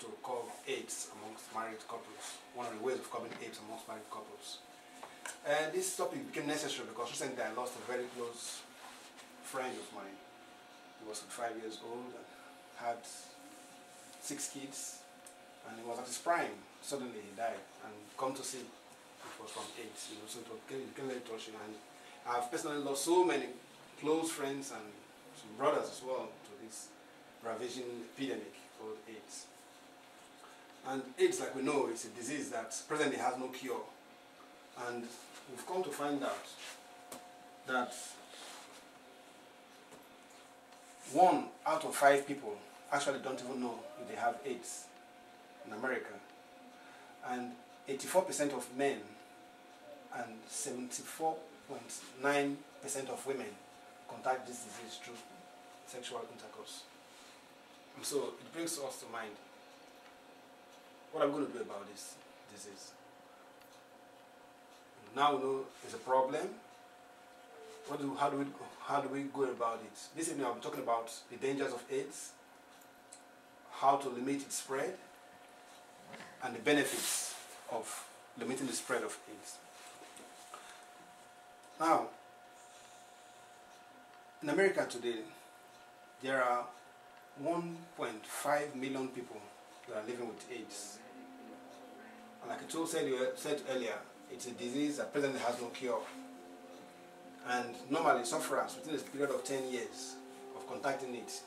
to curb AIDS amongst married couples. One of the ways of curbing AIDS amongst married couples. And this topic became necessary because recently I lost a very close friend of mine. He was 5 years old and had 6 kids, and he was at his prime. Suddenly he died, and come to see, it was from AIDS. You know, so it became very touching. And I've personally lost so many close friends and some brothers as well to this ravaging epidemic called AIDS. And AIDS, like we know, is a disease that presently has no cure. And we've come to find out that 1 out of 5 people actually don't even know if they have AIDS in America. And 84% of men and 74.9% of women contact this disease through sexual intercourse. And so it brings us to mind, what are we going to do about this disease? Now we know it's a problem. How do we go about it? This evening I'll be talking about the dangers of AIDS, how to limit its spread, and the benefits of limiting the spread of AIDS. Now, in America today, there are 1.5 million people that are living with AIDS. And like I said earlier, it's a disease that presently has no cure. And normally sufferers within a period of 10 years of contacting it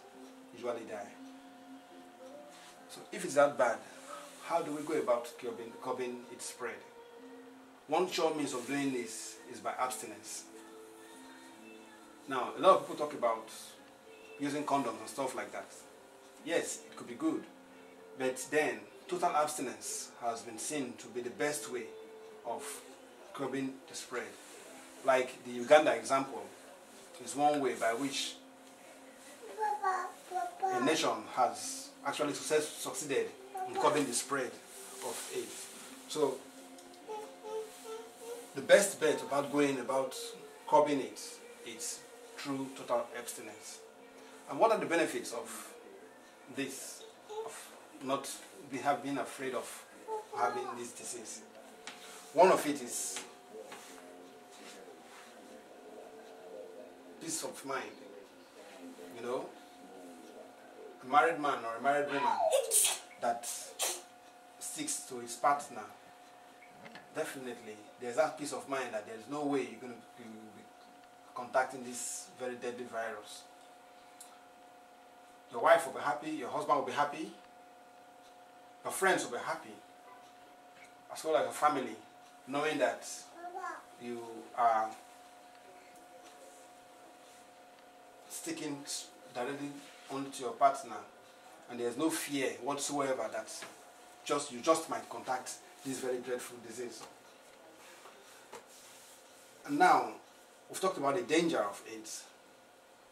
usually die. So if it's that bad, how do we go about curbing its spread? One sure means of doing this is by abstinence. Now, a lot of people talk about using condoms and stuff like that. Yes, it could be good, but then total abstinence has been seen to be the best way of curbing the spread. Like the Uganda example is one way by which a nation has actually succeeded in curbing the spread of AIDS. So the best bet about going about curbing it is through total abstinence. And what are the benefits of this, of not being afraid of having this disease? One of it is peace of mind. You know, a married man or a married woman that sticks to his partner, definitely there's that peace of mind that there's no way you're going to be contacting this very deadly virus. Your wife will be happy, your husband will be happy, your friends will be happy, as well as your family, knowing that you are sticking directly onto your partner, and there's no fear whatsoever that you just might contact this very dreadful disease. And now, we've talked about the danger of AIDS.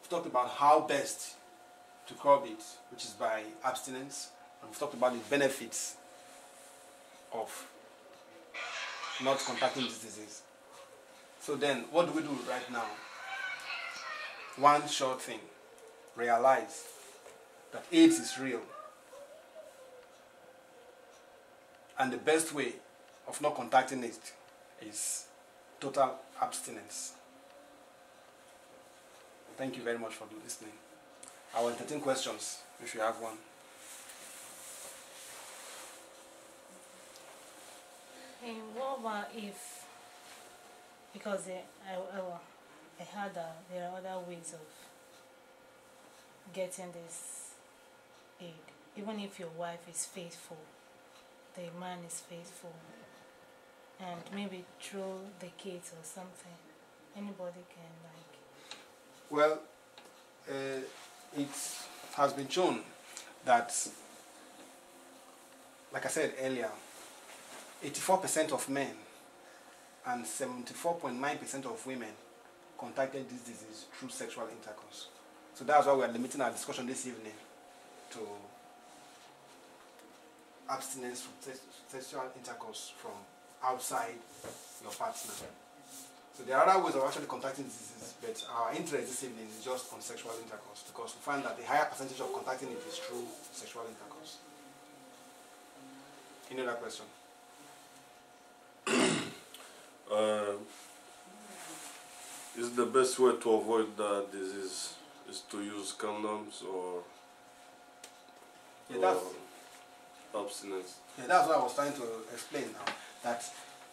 We've talked about how best to curb it, which is by abstinence, and we've talked about the benefits of not contacting this disease. So then, what do we do right now? One short thing: realize that AIDS is real, and the best way of not contacting it is total abstinence. Thank you very much for listening. I will entertain questions if you have one. And what about if, because I heard that there are other ways of getting this aid. Even if your wife is faithful, the man is faithful, and maybe through the kids or something, anybody can like. Well, it has been shown that, like I said earlier, 84% of men and 74.9% of women contacted this disease through sexual intercourse. So that's why we are limiting our discussion this evening to abstinence from sexual intercourse from outside your partner. So there are other ways of actually contacting diseases, but our interest this evening is just on sexual intercourse, because we find that the higher percentage of contacting it is through sexual intercourse. Any other question? Is the best way to avoid the disease is to use condoms or abstinence? Yeah, that's what I was trying to explain now. That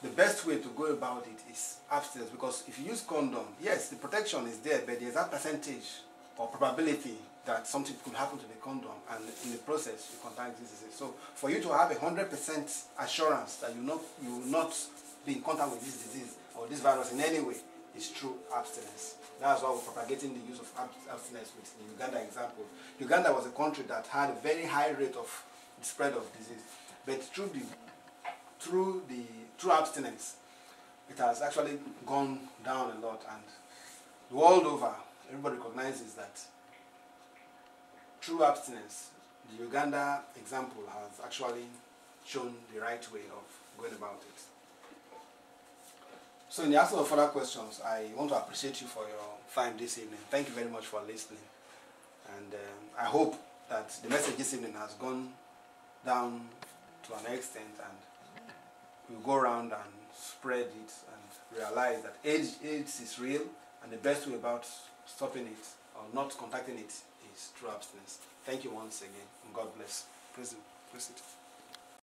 the best way to go about it is abstinence, because if you use condom, yes, the protection is there, but there's that percentage or probability that something could happen to the condom, and in the process you contact this disease. So for you to have 100% assurance that you will not be in contact with this disease or this virus in any way is through abstinence. That's why we're propagating the use of abstinence with the Uganda example. Uganda was a country that had a very high rate of the spread of disease, but through abstinence, it has actually gone down a lot, and the world over, everybody recognizes that through abstinence, the Uganda example has actually shown the right way of going about it. So in the absence of further questions, I want to appreciate you for your time this evening. Thank you very much for listening. And I hope that the message this evening has gone down to an extent, and we'll go around and spread it and realize that AIDS is real, and the best way about stopping it or not contacting it is through abstinence. Thank you once again, and God bless. Praise it.